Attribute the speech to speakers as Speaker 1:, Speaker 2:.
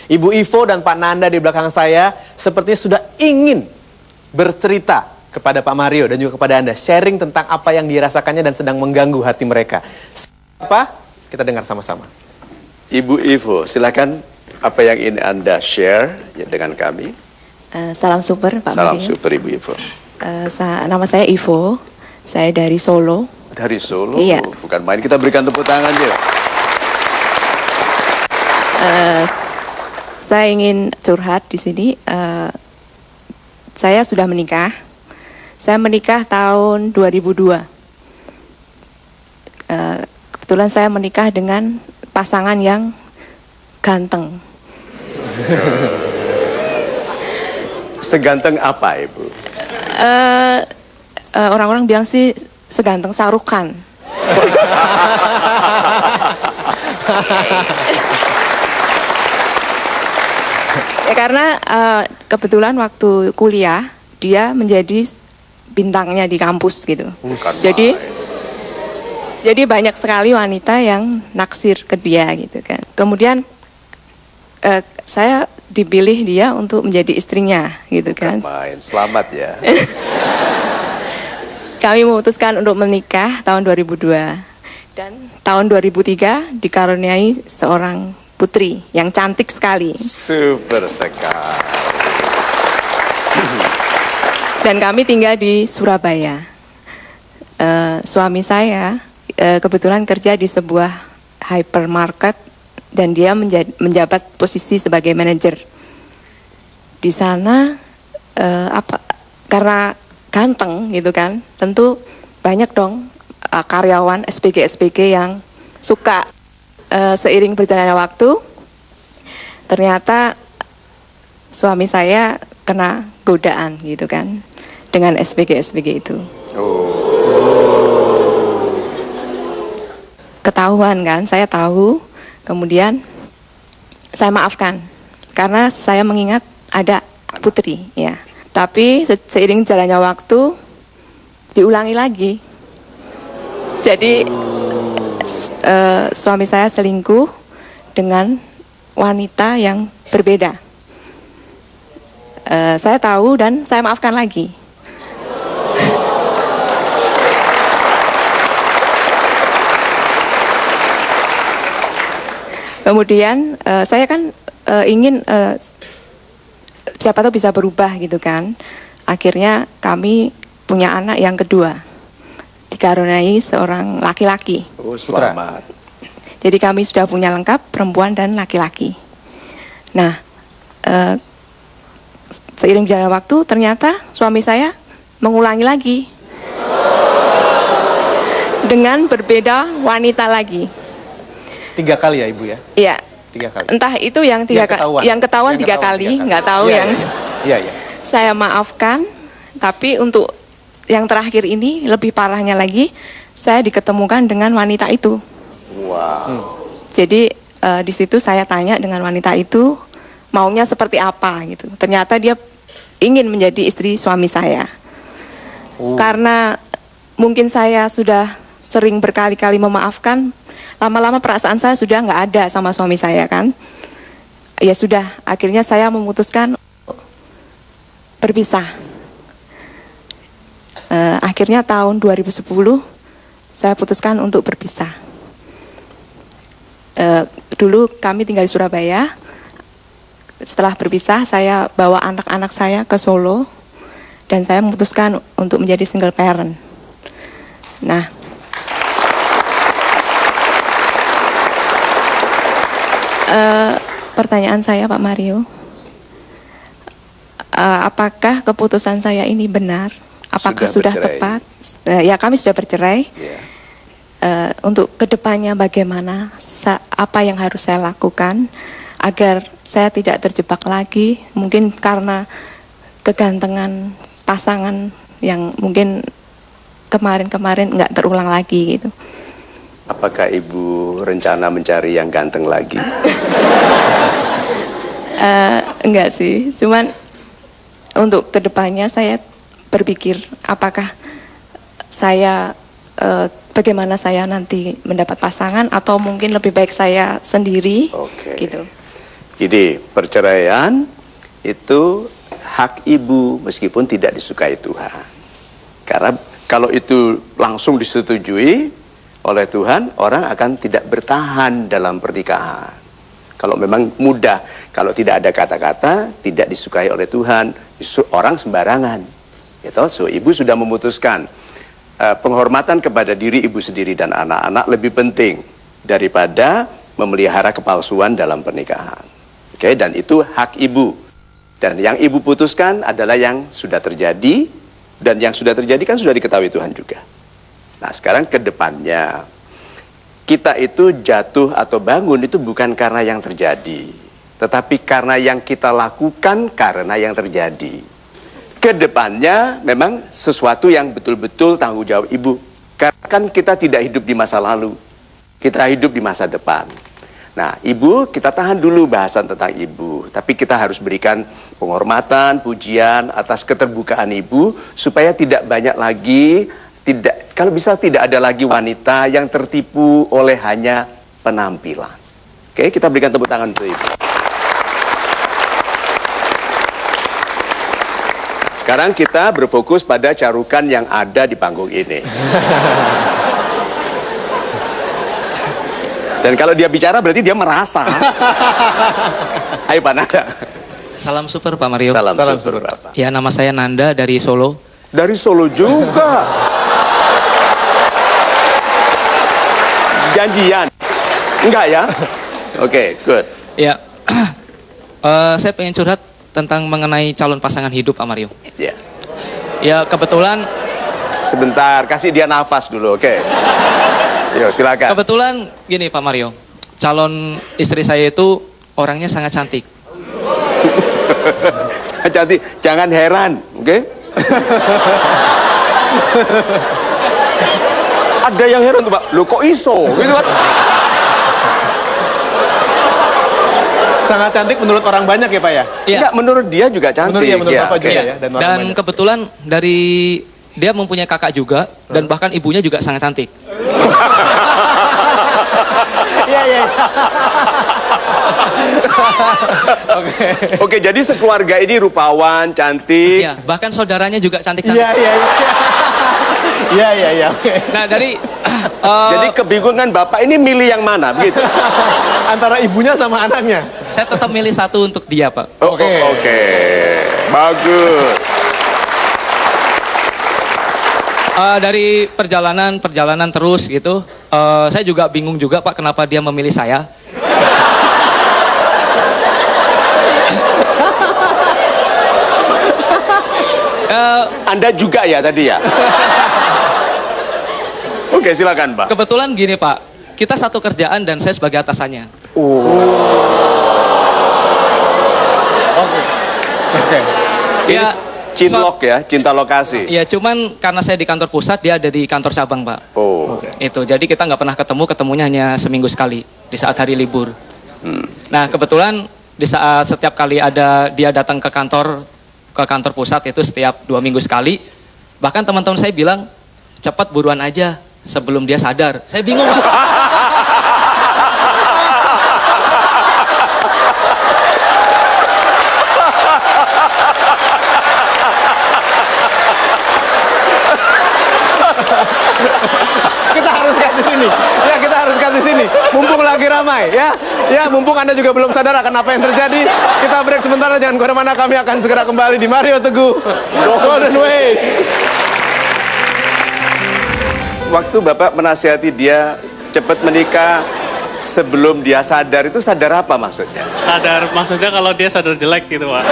Speaker 1: Ibu Ivo dan Pak Nanda di belakang saya sepertinya sudah ingin bercerita kepada Pak Mario dan juga kepada Anda, sharing tentang apa yang dirasakannya dan sedang mengganggu hati mereka. Siapa? Kita dengar sama-sama.
Speaker 2: Ibu Ivo, silakan apa yang ingin Anda share dengan kami.
Speaker 3: Salam super Pak
Speaker 2: Salam
Speaker 3: Mario.
Speaker 2: super Ibu Ivo.
Speaker 3: Nama saya Ivo, saya dari Solo.
Speaker 2: Dari Solo?
Speaker 3: Iya.
Speaker 2: Bukan main, kita berikan tepuk tangan dia.
Speaker 3: Saya ingin curhat di sini. Saya sudah menikah. Saya menikah tahun 2002. Kebetulan saya menikah dengan pasangan yang ganteng.
Speaker 2: Seganteng apa, Ibu?
Speaker 3: Orang-orang bilang sih seganteng Shahrukh Khan. Ya karena kebetulan waktu kuliah dia menjadi bintangnya di kampus gitu. Jadi banyak sekali wanita yang naksir ke dia gitu kan. Kemudian saya dipilih dia untuk menjadi istrinya gitu kan.
Speaker 2: Bukan main, selamat ya.
Speaker 3: Kami memutuskan untuk menikah tahun 2002 dan tahun 2003 dikaruniai seorang putri yang cantik sekali.
Speaker 2: Super sekali.
Speaker 3: Dan kami tinggal di Surabaya. Suami saya kebetulan kerja di sebuah hypermarket dan dia menjabat posisi sebagai manajer. Di sana karena ganteng gitu kan, tentu banyak dong karyawan SPG yang suka. Seiring berjalannya waktu, ternyata suami saya kena godaan gitu kan dengan SPG itu. Ketahuan kan, saya tahu, kemudian saya maafkan karena saya mengingat ada putri ya. Tapi seiring jalannya waktu diulangi lagi. Jadi suami saya selingkuh dengan wanita yang berbeda. Saya tahu dan saya maafkan lagi. Kemudian saya kan ingin siapa tahu bisa berubah gitu kan. Akhirnya kami punya anak yang kedua. Dikaruniai seorang laki-laki.
Speaker 2: Oh, selamat.
Speaker 3: Jadi kami sudah punya lengkap perempuan dan laki-laki. Nah, seiring jalan waktu ternyata suami saya mengulangi lagi dengan berbeda wanita lagi.
Speaker 1: 3 kali ya Ibu ya?
Speaker 3: Iya.
Speaker 1: 3 kali.
Speaker 3: Entah itu yang ketahuan 3 kali, nggak tahu
Speaker 1: ya,
Speaker 3: yang.
Speaker 1: Iya.
Speaker 3: Saya maafkan, tapi untuk yang terakhir ini lebih parahnya lagi, saya diketemukan dengan wanita itu.
Speaker 2: Wow.
Speaker 3: Jadi di situ saya tanya dengan wanita itu maunya seperti apa gitu. Ternyata dia ingin menjadi istri suami saya. Karena mungkin saya sudah sering berkali-kali memaafkan, lama-lama perasaan saya sudah nggak ada sama suami saya kan. Ya sudah, akhirnya saya memutuskan berpisah. Akhirnya tahun 2010 saya putuskan untuk berpisah. Dulu kami tinggal di Surabaya. Setelah berpisah saya bawa anak-anak saya ke Solo dan saya memutuskan untuk menjadi single parent. Nah, pertanyaan saya Pak Mario, apakah keputusan saya ini benar? Apakah sudah tepat? Ya kami sudah bercerai. Untuk kedepannya bagaimana? Apa yang harus saya lakukan agar saya tidak terjebak lagi? Mungkin karena kegantengan pasangan yang mungkin kemarin-kemarin nggak terulang lagi gitu.
Speaker 2: Apakah Ibu rencana mencari yang ganteng lagi?
Speaker 3: Enggak sih, cuman untuk kedepannya saya berpikir apakah saya bagaimana saya nanti mendapat pasangan atau mungkin lebih baik saya sendiri gitu.
Speaker 2: Jadi perceraian itu hak ibu meskipun tidak disukai Tuhan. Karena kalau itu langsung disetujui oleh Tuhan, orang akan tidak bertahan dalam pernikahan. Kalau memang mudah, kalau tidak ada kata-kata, tidak disukai oleh Tuhan, orang sembarangan. Gitu. So, ibu sudah memutuskan penghormatan kepada diri ibu sendiri dan anak-anak lebih penting daripada memelihara kepalsuan dalam pernikahan. Oke, dan itu hak ibu. Dan yang ibu putuskan adalah yang sudah terjadi, dan yang sudah terjadi kan sudah diketahui Tuhan juga. Nah, sekarang ke depannya, kita itu jatuh atau bangun itu bukan karena yang terjadi, tetapi karena yang kita lakukan karena yang terjadi. Ke depannya memang sesuatu yang betul-betul tanggung jawab ibu. Karena kan kita tidak hidup di masa lalu, kita hidup di masa depan. Nah, ibu, kita tahan dulu bahasan tentang ibu. Tapi kita harus berikan penghormatan, pujian atas keterbukaan ibu, supaya tidak banyak lagi, kalau bisa tidak ada lagi wanita yang tertipu oleh hanya penampilan. Oke, kita berikan tepuk tangan untuk ibu. Sekarang kita berfokus pada carukan yang ada di panggung ini. Dan kalau dia bicara berarti dia merasa. Ayo Pak Nanda.
Speaker 4: Salam super Pak Mario.
Speaker 2: Salam super Bapak.
Speaker 4: Ya, nama saya Nanda dari Solo.
Speaker 2: Dari Solo juga. Janjian? Enggak ya? Oke, good.
Speaker 4: Ya, saya pengen curhat tentang mengenai calon pasangan hidup Pak Mario.
Speaker 2: Ya.
Speaker 4: Ya, kebetulan.
Speaker 2: Sebentar, kasih dia nafas dulu, oke. Yo, silakan.
Speaker 4: Kebetulan gini Pak Mario, calon istri saya itu orangnya sangat cantik.
Speaker 2: Sangat cantik, jangan heran, oke? Ada yang heran tuh Pak, lo kok iso, gitu kan?
Speaker 1: Sangat cantik menurut orang banyak ya Pak ya?
Speaker 4: Iya.
Speaker 2: Enggak, menurut dia juga cantik.
Speaker 1: Menurut Bapak juga ya? Dan, orang
Speaker 4: Dan
Speaker 1: banyak.
Speaker 4: kebetulan dari dia mempunyai kakak juga, dan bahkan ibunya juga sangat cantik.
Speaker 1: Iya, iya. Oke.
Speaker 2: Oke, jadi sekeluarga ini rupawan, cantik.
Speaker 4: Iya, bahkan saudaranya juga cantik-cantik.
Speaker 1: Iya, iya, iya. Iya, iya, iya. Oke.
Speaker 4: Nah, dari
Speaker 2: Jadi kebingungan Bapak ini milih yang mana, begitu?
Speaker 1: Antara ibunya sama anaknya.
Speaker 4: saya tetap milih satu untuk dia, Pak.
Speaker 2: Oke. Bagus.
Speaker 4: Dari perjalanan terus gitu, saya juga bingung juga Pak kenapa dia memilih saya.
Speaker 2: Anda juga ya tadi ya? Oke, silakan Pak.
Speaker 4: Kebetulan gini Pak, kita satu kerjaan dan saya sebagai atasannya.
Speaker 1: Oke.
Speaker 4: Ya,
Speaker 2: Cinlok ya, cinta lokasi.
Speaker 4: ya cuman karena saya di kantor pusat, dia ada di kantor cabang Pak.
Speaker 2: Oh.
Speaker 4: Itu, jadi kita nggak pernah ketemunya hanya seminggu sekali di saat hari libur. Nah kebetulan di saat setiap kali ada dia datang ke kantor pusat itu setiap 2 minggu sekali. Bahkan teman-teman saya bilang cepat buruan aja sebelum dia sadar. Saya bingung Pak.
Speaker 1: Kita harus ganti sini. Ya, kita harus ganti sini. Mumpung lagi ramai, ya. Ya, mumpung Anda juga belum sadar akan apa yang terjadi. Kita break sebentar, jangan kemana-mana. Kami akan segera kembali di Mario Teguh Golden Ways.
Speaker 2: Waktu Bapak menasihati dia cepat menikah sebelum dia sadar, itu sadar apa maksudnya?
Speaker 5: Sadar, maksudnya kalau dia sadar jelek gitu Pak.